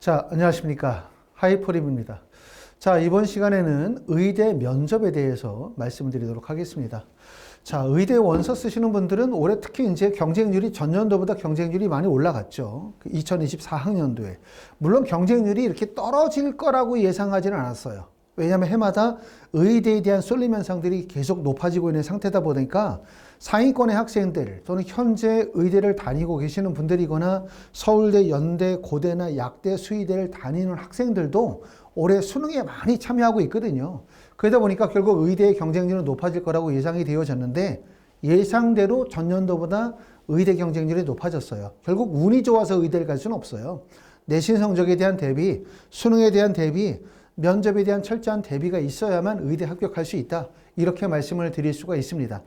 자, 안녕하십니까. 하이퍼림입니다. 자, 이번 시간에는 의대 면접에 대해서 말씀드리도록 하겠습니다. 자, 의대 원서 쓰시는 분들은 올해 특히 이제 경쟁률이 전년도보다 경쟁률이 많이 올라갔죠. 2024학년도에. 물론 경쟁률이 이렇게 떨어질 거라고 예상하지는 않았어요. 왜냐하면 해마다 의대에 대한 쏠림 현상들이 계속 높아지고 있는 상태다 보니까 상위권의 학생들 또는 현재 의대를 다니고 계시는 분들이거나 서울대, 연대, 고대나 약대, 수의대를 다니는 학생들도 올해 수능에 많이 참여하고 있거든요. 그러다 보니까 결국 의대의 경쟁률은 높아질 거라고 예상이 되어졌는데 예상대로 전년도보다 의대 경쟁률이 높아졌어요. 결국 운이 좋아서 의대를 갈 수는 없어요. 내신 성적에 대한 대비, 수능에 대한 대비, 면접에 대한 철저한 대비가 있어야만 의대 합격할 수 있다. 이렇게 말씀을 드릴 수가 있습니다.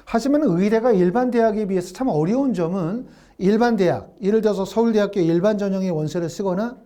하지만 의대가 일반 대학에 비해서 참 어려운 점은 일반 대학, 예를 들어서 서울대학교 일반 전형의 원서를 쓰거나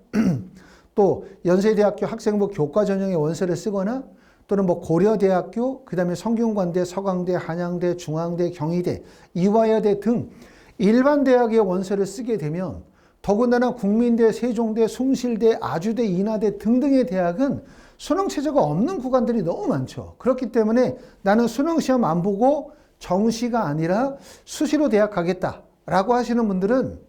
또 연세대학교 학생부 교과 전형의 원서를 쓰거나 또는 뭐 고려대학교, 그 다음에 성균관대, 서강대, 한양대, 중앙대, 경희대, 이화여대 등 일반 대학의 원서를 쓰게 되면 더군다나 국민대, 세종대, 숭실대, 아주대, 인하대 등등의 대학은 수능 최저가 없는 구간들이 너무 많죠. 그렇기 때문에 나는 수능 시험 안 보고 정시가 아니라 수시로 대학 가겠다라고 하시는 분들은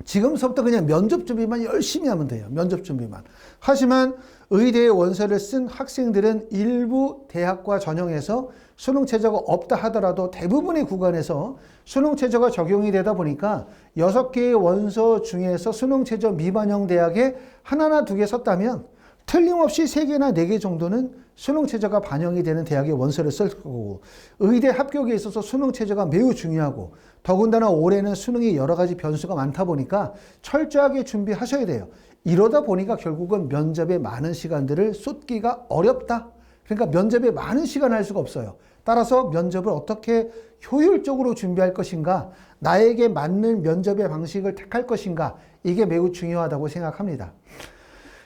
지금서부터 그냥 면접 준비만 열심히 하면 돼요. 면접 준비만. 하지만 의대에 원서를 쓴 학생들은 일부 대학과 전형에서 수능 최저가 없다 하더라도 대부분의 구간에서 수능 최저가 적용이 되다 보니까 6개의 원서 중에서 수능 최저 미반영 대학에 하나나 2개 썼다면 틀림없이 3개나 4개 정도는 수능 최저가 반영이 되는 대학의 원서를 쓸 거고, 의대 합격에 있어서 수능 최저가 매우 중요하고, 더군다나 올해는 수능이 여러 가지 변수가 많다 보니까 철저하게 준비하셔야 돼요. 이러다 보니까 결국은 면접에 많은 시간들을 쏟기가 어렵다. 그러니까 면접에 많은 시간을 할 수가 없어요. 따라서 면접을 어떻게 효율적으로 준비할 것인가, 나에게 맞는 면접의 방식을 택할 것인가, 이게 매우 중요하다고 생각합니다.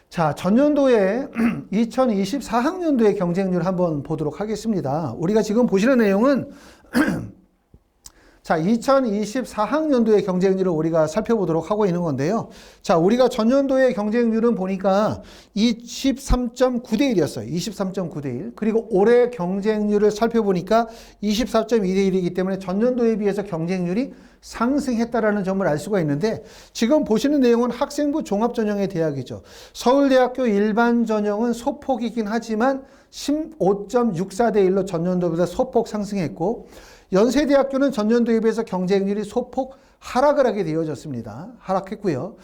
자, 전년도에 2024학년도의 경쟁률 한번 보도록 하겠습니다. 우리가 지금 보시는 내용은 자, 2024학년도의 경쟁률을 우리가 살펴보도록 하고 있는 건데요. 자, 우리가 전년도의 경쟁률은 보니까 23.9대 1이었어요. 23.9대 1. 그리고 올해 경쟁률을 살펴보니까 24.2대 1이기 때문에 전년도에 비해서 경쟁률이 상승했다라는 점을 알 수가 있는데, 지금 보시는 내용은 학생부 종합전형의 대학이죠. 서울대학교 일반 전형은 소폭이긴 하지만 15.64대 1로 전년도보다 소폭 상승했고, 연세대학교는 전년도에 비해서 경쟁률이 소폭 하락을 하게 되어졌습니다. 하락했고요.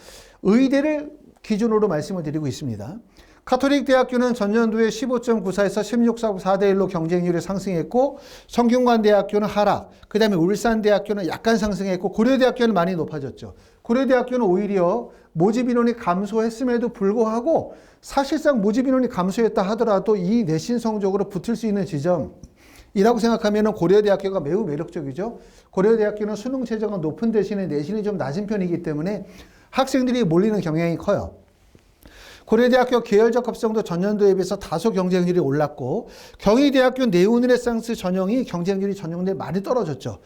의대를 기준으로 말씀을 드리고 있습니다. 가톨릭대학교는 전년도에 15.94에서 16.4대 1로 경쟁률이 상승했고, 성균관대학교는 하락, 그 다음에 울산대학교는 약간 상승했고, 고려대학교는 많이 높아졌죠. 고려대학교는 오히려 모집 인원이 감소했음에도 불구하고 사실상 모집 인원이 감소했다 하더라도 이 내신 성적으로 붙을 수 있는 지점이라고 생각하면 고려대학교가 매우 매력적이죠. 고려대학교는 수능 최저가 높은 대신에 내신이 좀 낮은 편이기 때문에 학생들이 몰리는 경향이 커요. 고려대학교 계열적 합성도 전년도에 비해서 다소 경쟁률이 올랐고, 경희대학교 네오르네상스 전형이 경쟁률이 전년도에 많이 떨어졌죠.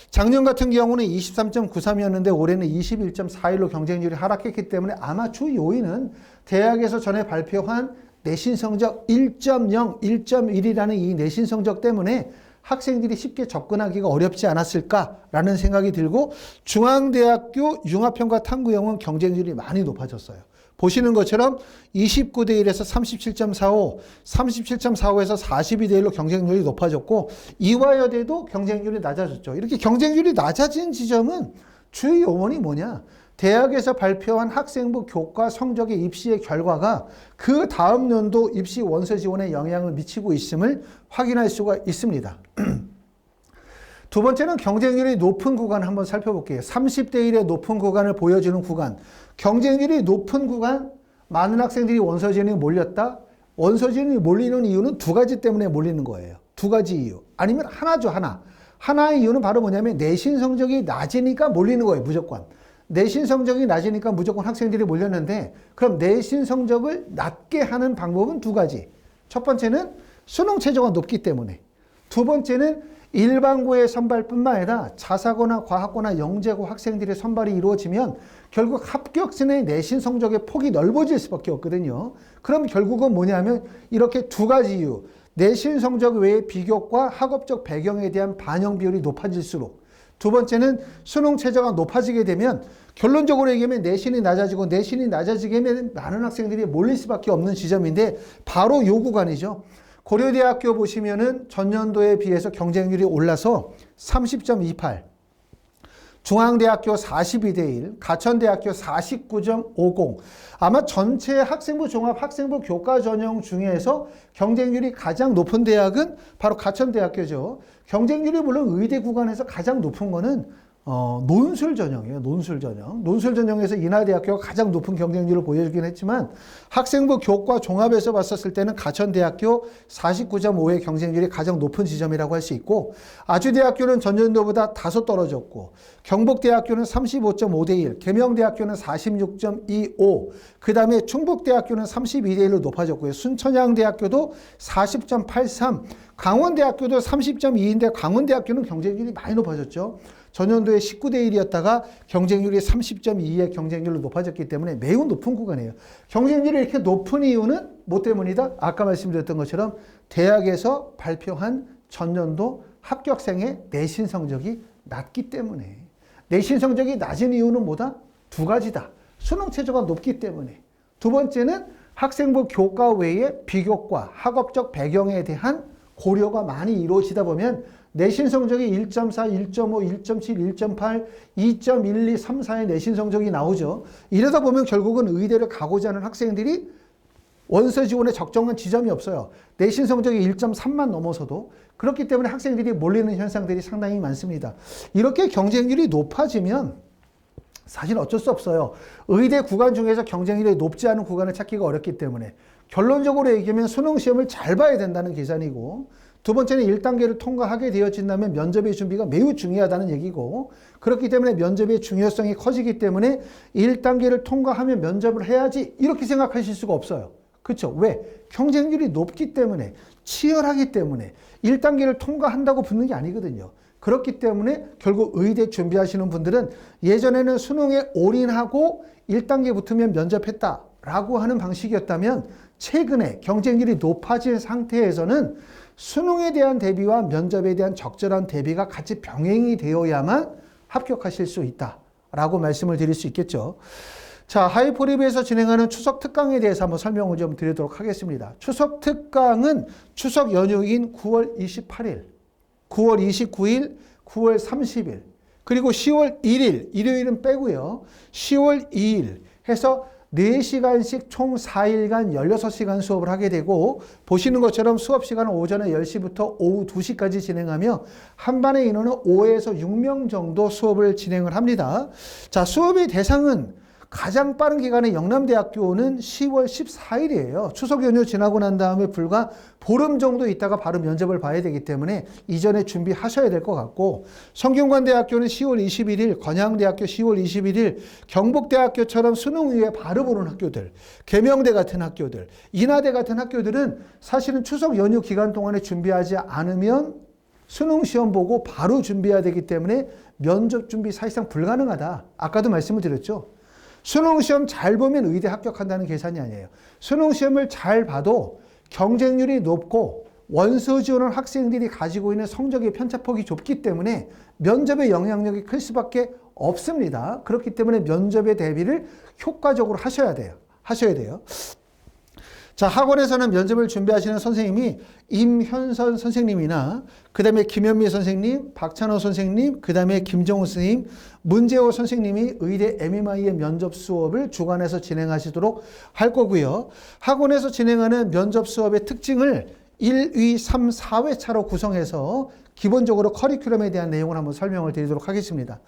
작년 같은 경우는 23.93이었는데 올해는 21.41로 경쟁률이 하락했기 때문에 아마 주 요인은 대학에서 전에 발표한 내신 성적 1.0, 1.1이라는 이 내신 성적 때문에 학생들이 쉽게 접근하기가 어렵지 않았을까라는 생각이 들고, 중앙대학교 융합형과 탐구형은 경쟁률이 많이 높아졌어요. 보시는 것처럼 29대 1에서 37.45, 37.45에서 42대 1로 경쟁률이 높아졌고, 이화여대도 경쟁률이 낮아졌죠. 이렇게 경쟁률이 낮아진 지점은 주의 요원이 뭐냐? 대학에서 발표한 학생부 교과 성적의 입시의 결과가 그 다음 년도 입시 원서 지원에 영향을 미치고 있음을 확인할 수가 있습니다. 두 번째는 경쟁률이 높은 구간 한번 살펴볼게요. 30대 1의 높은 구간을 보여주는 구간. 경쟁률이 높은 구간, 많은 학생들이 원서 지원에 몰렸다. 원서 지원에 몰리는 이유는 두 가지 때문에 몰리는 거예요. 두 가지 이유. 아니면 하나죠, 하나. 하나의 이유는 바로 뭐냐면 내신 성적이 낮으니까 몰리는 거예요, 무조건. 내신 성적이 낮으니까 무조건 학생들이 몰렸는데, 그럼 내신 성적을 낮게 하는 방법은 두 가지. 첫 번째는 수능 최저가 높기 때문에. 두 번째는 일반고의 선발뿐만 아니라 자사고나 과학고나 영재고 학생들의 선발이 이루어지면 결국 합격생의 내신 성적의 폭이 넓어질 수밖에 없거든요. 그럼 결국은 뭐냐면 이렇게 두 가지 이유. 내신 성적 외에 비교과 학업적 배경에 대한 반영 비율이 높아질수록, 두 번째는 수능 최저가 높아지게 되면 결론적으로 얘기하면 내신이 낮아지고, 내신이 낮아지게 되면 많은 학생들이 몰릴 수밖에 없는 지점인데 바로 요 구간이죠. 고려대학교 보시면은 전년도에 비해서 경쟁률이 올라서 30.28, 중앙대학교 42대1, 가천대학교 49.50. 아마 전체 학생부 종합 학생부 교과 전형 중에서 경쟁률이 가장 높은 대학은 바로 가천대학교죠. 경쟁률이 물론 의대 구간에서 가장 높은 거는 논술 전형이에요. 논술 전형. 논술 전형에서 인하대학교가 가장 높은 경쟁률을 보여주긴 했지만 학생부 교과 종합에서 봤었을 때는 가천대학교 49.5의 경쟁률이 가장 높은 지점이라고 할 수 있고, 아주대학교는 전년도보다 다소 떨어졌고, 경북대학교는 35.5대1, 계명대학교는 46.25, 그 다음에 충북대학교는 32대1로 높아졌고요. 순천향대학교도 40.83, 강원대학교도 30.2인데 강원대학교는 경쟁률이 많이 높아졌죠. 전년도에 19대 1이었다가 경쟁률이 30.2의 경쟁률로 높아졌기 때문에 매우 높은 구간이에요. 경쟁률이 이렇게 높은 이유는 뭐 때문이다? 아까 말씀드렸던 것처럼 대학에서 발표한 전년도 합격생의 내신 성적이 낮기 때문에. 내신 성적이 낮은 이유는 뭐다? 두 가지다. 수능 최저가 높기 때문에. 두 번째는 학생부 교과 외에 비교과, 학업적 배경에 대한 고려가 많이 이루어지다 보면 내신 성적이 1.4, 1.5, 1.7, 1.8, 2.12, 3, 4의 내신 성적이 나오죠. 이러다 보면 결국은 의대를 가고자 하는 학생들이 원서 지원에 적정한 지점이 없어요. 내신 성적이 1.3만 넘어서도. 그렇기 때문에 학생들이 몰리는 현상들이 상당히 많습니다. 이렇게 경쟁률이 높아지면 사실 어쩔 수 없어요. 의대 구간 중에서 경쟁률이 높지 않은 구간을 찾기가 어렵기 때문에 결론적으로 얘기하면 수능 시험을 잘 봐야 된다는 계산이고, 두 번째는 1단계를 통과하게 되어진다면 면접의 준비가 매우 중요하다는 얘기고, 그렇기 때문에 면접의 중요성이 커지기 때문에 1단계를 통과하면 면접을 해야지 이렇게 생각하실 수가 없어요. 그렇죠? 왜? 경쟁률이 높기 때문에, 치열하기 때문에 1단계를 통과한다고 붙는 게 아니거든요. 그렇기 때문에 결국 의대 준비하시는 분들은 예전에는 수능에 올인하고 1단계 붙으면 면접했다라고 하는 방식이었다면 최근에 경쟁률이 높아진 상태에서는 수능에 대한 대비와 면접에 대한 적절한 대비가 같이 병행이 되어야만 합격하실 수 있다라고 말씀을 드릴 수 있겠죠. 자, 하이포리브에서 진행하는 추석 특강에 대해서 한번 설명을 좀 드리도록 하겠습니다. 추석 특강은 추석 연휴인 9월 28일, 9월 29일, 9월 30일, 그리고 10월 1일, 일요일은 빼고요. 10월 2일 해서 4시간씩 총 4일간 16시간 수업을 하게 되고, 보시는 것처럼 수업 시간은 오전에 10시부터 오후 2시까지 진행하며 한 반의 인원은 5에서 6명 정도 수업을 진행을 합니다. 자, 수업의 대상은 가장 빠른 기간에 영남대학교는 10월 14일이에요. 추석 연휴 지나고 난 다음에 불과 보름 정도 있다가 바로 면접을 봐야 되기 때문에 이전에 준비하셔야 될 것 같고, 성균관대학교는 10월 21일, 건양대학교 10월 21일, 경북대학교처럼 수능 이후에 바로 보는 학교들, 계명대 같은 학교들, 인하대 같은 학교들은 사실은 추석 연휴 기간 동안에 준비하지 않으면 수능 시험 보고 바로 준비해야 되기 때문에 면접 준비 사실상 불가능하다. 아까도 말씀을 드렸죠. 수능 시험 잘 보면 의대 합격한다는 계산이 아니에요. 수능 시험을 잘 봐도 경쟁률이 높고 원서 지원을 학생들이 가지고 있는 성적의 편차폭이 좁기 때문에 면접의 영향력이 클 수밖에 없습니다. 그렇기 때문에 면접의 대비를 효과적으로 하셔야 돼요. 자, 학원에서는 면접을 준비하시는 선생님이 임현선 선생님이나 그 다음에 김현미 선생님, 박찬호 선생님, 그 다음에 김정우 선생님, 문재호 선생님이 의대 MMI의 면접 수업을 주관해서 진행하시도록 할 거고요. 학원에서 진행하는 면접 수업의 특징을 1, 2, 3, 4회차로 구성해서 기본적으로 커리큘럼에 대한 내용을 한번 설명을 드리도록 하겠습니다.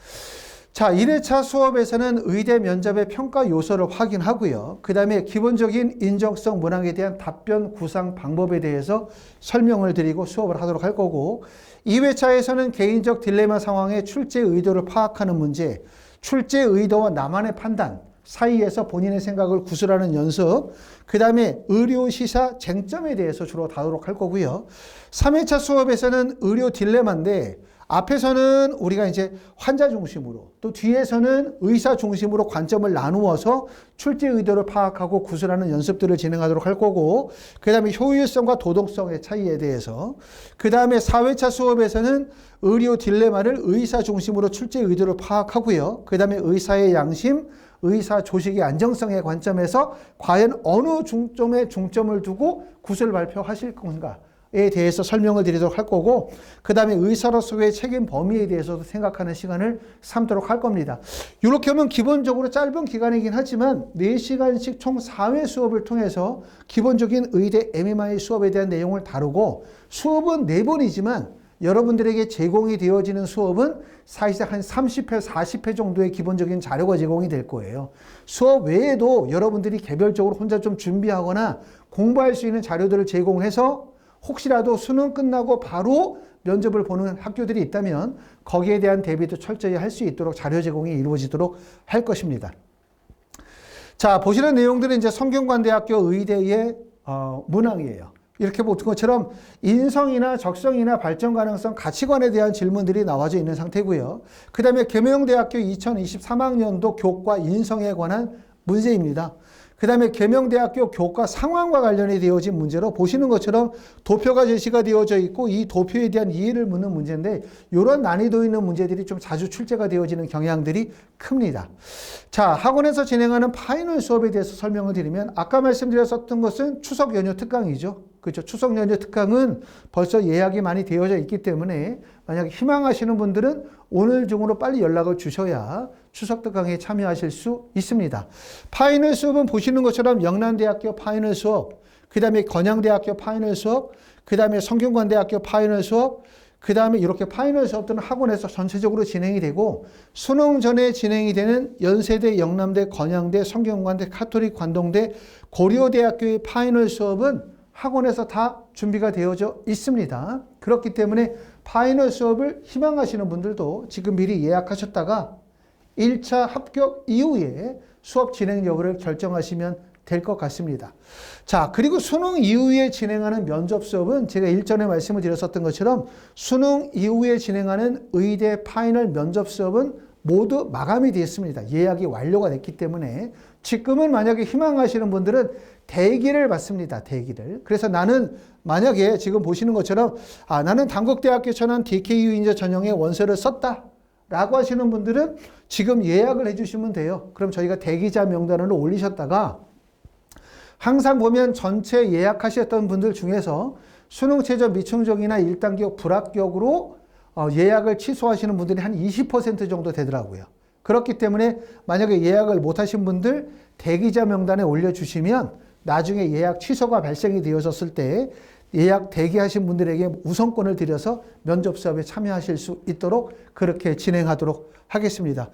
자, 1회차 수업에서는 의대 면접의 평가 요소를 확인하고요. 그 다음에 기본적인 인적성 문항에 대한 답변 구상 방법에 대해서 설명을 드리고 수업을 하도록 할 거고, 2회차에서는 개인적 딜레마 상황의 출제 의도를 파악하는 문제, 출제 의도와 나만의 판단, 사이에서 본인의 생각을 구술하는 연습, 그 다음에 의료 시사 쟁점에 대해서 주로 다루도록 할 거고요. 3회차 수업에서는 의료 딜레마인데 앞에서는 우리가 이제 환자 중심으로 또 뒤에서는 의사 중심으로 관점을 나누어서 출제 의도를 파악하고 구술하는 연습들을 진행하도록 할 거고, 그 다음에 효율성과 도덕성의 차이에 대해서, 그 다음에 4회차 수업에서는 의료 딜레마를 의사 중심으로 출제 의도를 파악하고요. 그 다음에 의사의 양심, 의사 조직의 안정성의 관점에서 과연 어느 중점을 두고 구술 발표하실 건가에 대해서 설명을 드리도록 할 거고, 그 다음에 의사로서의 책임 범위에 대해서도 생각하는 시간을 삼도록 할 겁니다. 이렇게 하면 기본적으로 짧은 기간이긴 하지만 4시간씩 총 4회 수업을 통해서 기본적인 의대 MMI 수업에 대한 내용을 다루고, 수업은 4번이지만 여러분들에게 제공이 되어지는 수업은 사실상 한 30회, 40회 정도의 기본적인 자료가 제공이 될 거예요. 수업 외에도 여러분들이 개별적으로 혼자 좀 준비하거나 공부할 수 있는 자료들을 제공해서 혹시라도 수능 끝나고 바로 면접을 보는 학교들이 있다면 거기에 대한 대비도 철저히 할 수 있도록 자료 제공이 이루어지도록 할 것입니다. 자, 보시는 내용들은 이제 성균관대학교 의대의 문항이에요. 이렇게 본 것처럼 인성이나 적성이나 발전 가능성, 가치관에 대한 질문들이 나와져 있는 상태고요. 그 다음에 계명대학교 2023학년도 교과 인성에 관한 문제입니다. 그 다음에 계명대학교 교과 상황과 관련이 되어진 문제로 보시는 것처럼 도표가 제시가 되어져 있고 이 도표에 대한 이해를 묻는 문제인데 이런 난이도 있는 문제들이 좀 자주 출제가 되어지는 경향들이 큽니다. 자, 학원에서 진행하는 파이널 수업에 대해서 설명을 드리면 아까 말씀드렸었던 것은 추석 연휴 특강이죠. 그렇죠. 추석 연휴 특강은 벌써 예약이 많이 되어져 있기 때문에 만약 희망하시는 분들은 오늘 중으로 빨리 연락을 주셔야 추석 특강에 참여하실 수 있습니다. 파이널 수업은 보시는 것처럼 영남대학교 파이널 수업, 그 다음에 건양대학교 파이널 수업, 그 다음에 성균관대학교 파이널 수업, 그 다음에 이렇게 파이널 수업들은 학원에서 전체적으로 진행이 되고, 수능 전에 진행이 되는 연세대, 영남대, 건양대, 성균관대, 카톨릭, 관동대, 고려대학교의 파이널 수업은 학원에서 다 준비가 되어져 있습니다. 그렇기 때문에 파이널 수업을 희망하시는 분들도 지금 미리 예약하셨다가 1차 합격 이후에 수업 진행 여부를 결정하시면 될 것 같습니다. 자, 그리고 수능 이후에 진행하는 면접 수업은 제가 일전에 말씀을 드렸었던 것처럼 수능 이후에 진행하는 의대 파이널 면접 수업은 모두 마감이 되었습니다. 예약이 완료가 됐기 때문에 지금은 만약에 희망하시는 분들은 대기를 받습니다. 대기를. 그래서 나는 만약에 지금 보시는 것처럼 나는 단국대학교 천안 DKU 인재 전형의 원서를 썼다 라고 하시는 분들은 지금 예약을 해주시면 돼요. 그럼 저희가 대기자 명단을 올리셨다가 항상 보면 전체 예약하셨던 분들 중에서 수능 최저 미충족이나 1단계 불합격으로 예약을 취소하시는 분들이 한 20% 정도 되더라고요. 그렇기 때문에 만약에 예약을 못하신 분들 대기자 명단에 올려주시면 나중에 예약 취소가 발생이 되어졌을 때 예약 대기하신 분들에게 우선권을 드려서 면접 수업에 참여하실 수 있도록 그렇게 진행하도록 하겠습니다.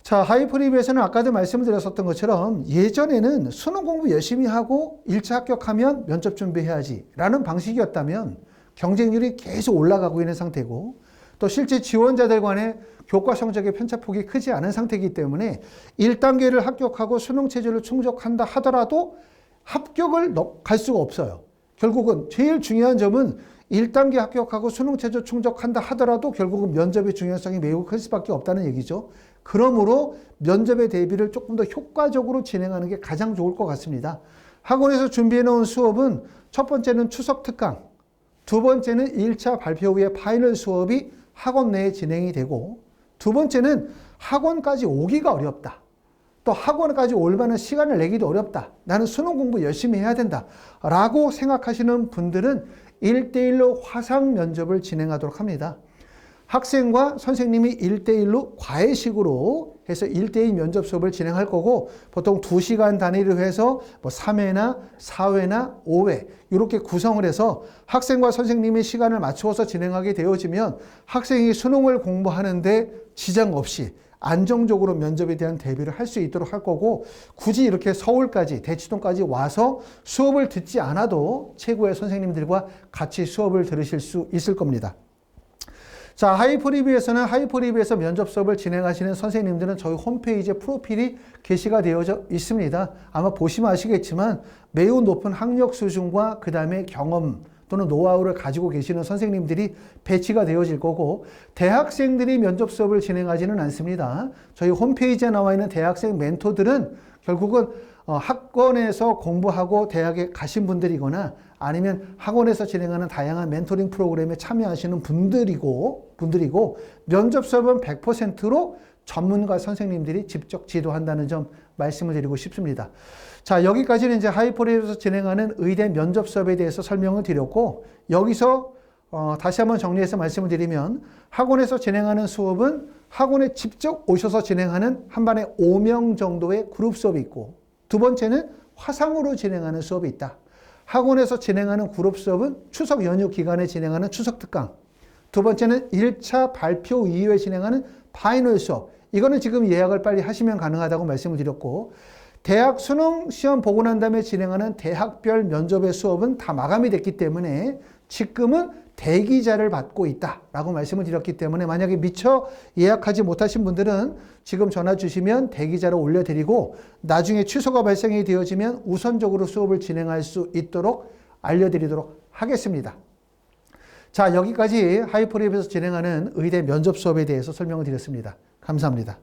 자, 하이프리뷰에서는 아까도 말씀드렸었던 것처럼 예전에는 수능 공부 열심히 하고 1차 합격하면 면접 준비해야지 라는 방식이었다면 경쟁률이 계속 올라가고 있는 상태고, 또 실제 지원자들 간의 교과 성적의 편차폭이 크지 않은 상태이기 때문에 1단계를 합격하고 수능 체제를 충족한다 하더라도 합격을 갈 수가 없어요. 결국은 제일 중요한 점은 1단계 합격하고 수능 체제 충족한다 하더라도 결국은 면접의 중요성이 매우 클 수밖에 없다는 얘기죠. 그러므로 면접의 대비를 조금 더 효과적으로 진행하는 게 가장 좋을 것 같습니다. 학원에서 준비해 놓은 수업은 첫 번째는 추석 특강, 두 번째는 1차 발표 후에 파이널 수업이 학원 내에 진행이 되고, 두 번째는 학원까지 오기가 어렵다. 또 학원까지 올 만한 시간을 내기도 어렵다. 나는 수능 공부 열심히 해야 된다. 라고 생각하시는 분들은 1대1로 화상 면접을 진행하도록 합니다. 학생과 선생님이 1대1로 과외식으로 해서 1대2 면접 수업을 진행할 거고, 보통 2시간 단위로 해서 3회나 4회나 5회 이렇게 구성을 해서 학생과 선생님이 시간을 맞추어서 진행하게 되어지면 학생이 수능을 공부하는데 지장 없이 안정적으로 면접에 대한 대비를 할 수 있도록 할 거고, 굳이 이렇게 서울까지 대치동까지 와서 수업을 듣지 않아도 최고의 선생님들과 같이 수업을 들으실 수 있을 겁니다. 자, 하이프리뷰에서 면접 수업을 진행하시는 선생님들은 저희 홈페이지에 프로필이 게시가 되어 있습니다. 아마 보시면 아시겠지만 매우 높은 학력 수준과 그 다음에 경험 또는 노하우를 가지고 계시는 선생님들이 배치가 되어질 거고, 대학생들이 면접 수업을 진행하지는 않습니다. 저희 홈페이지에 나와 있는 대학생 멘토들은 결국은 학원에서 공부하고 대학에 가신 분들이거나 아니면 학원에서 진행하는 다양한 멘토링 프로그램에 참여하시는 분들이고 면접 수업은 100%로 전문가 선생님들이 직접 지도한다는 점 말씀을 드리고 싶습니다. 자, 여기까지는 이제 하이프리뷰에서 진행하는 의대 면접 수업에 대해서 설명을 드렸고, 여기서 다시 한번 정리해서 말씀을 드리면, 학원에서 진행하는 수업은 학원에 직접 오셔서 진행하는 한 반에 5명 정도의 그룹 수업이 있고, 두 번째는 화상으로 진행하는 수업이 있다. 학원에서 진행하는 그룹 수업은 추석 연휴 기간에 진행하는 추석 특강. 두 번째는 1차 발표 이후에 진행하는 파이널 수업. 이거는 지금 예약을 빨리 하시면 가능하다고 말씀을 드렸고, 대학 수능 시험 보고 난 다음에 진행하는 대학별 면접의 수업은 다 마감이 됐기 때문에 지금은 대기자를 받고 있다라고 말씀을 드렸기 때문에, 만약에 미처 예약하지 못하신 분들은 지금 전화 주시면 대기자를 올려드리고, 나중에 취소가 발생이 되어지면 우선적으로 수업을 진행할 수 있도록 알려드리도록 하겠습니다. 자, 여기까지 하이프리뷰에서 진행하는 의대 면접 수업에 대해서 설명을 드렸습니다. 감사합니다.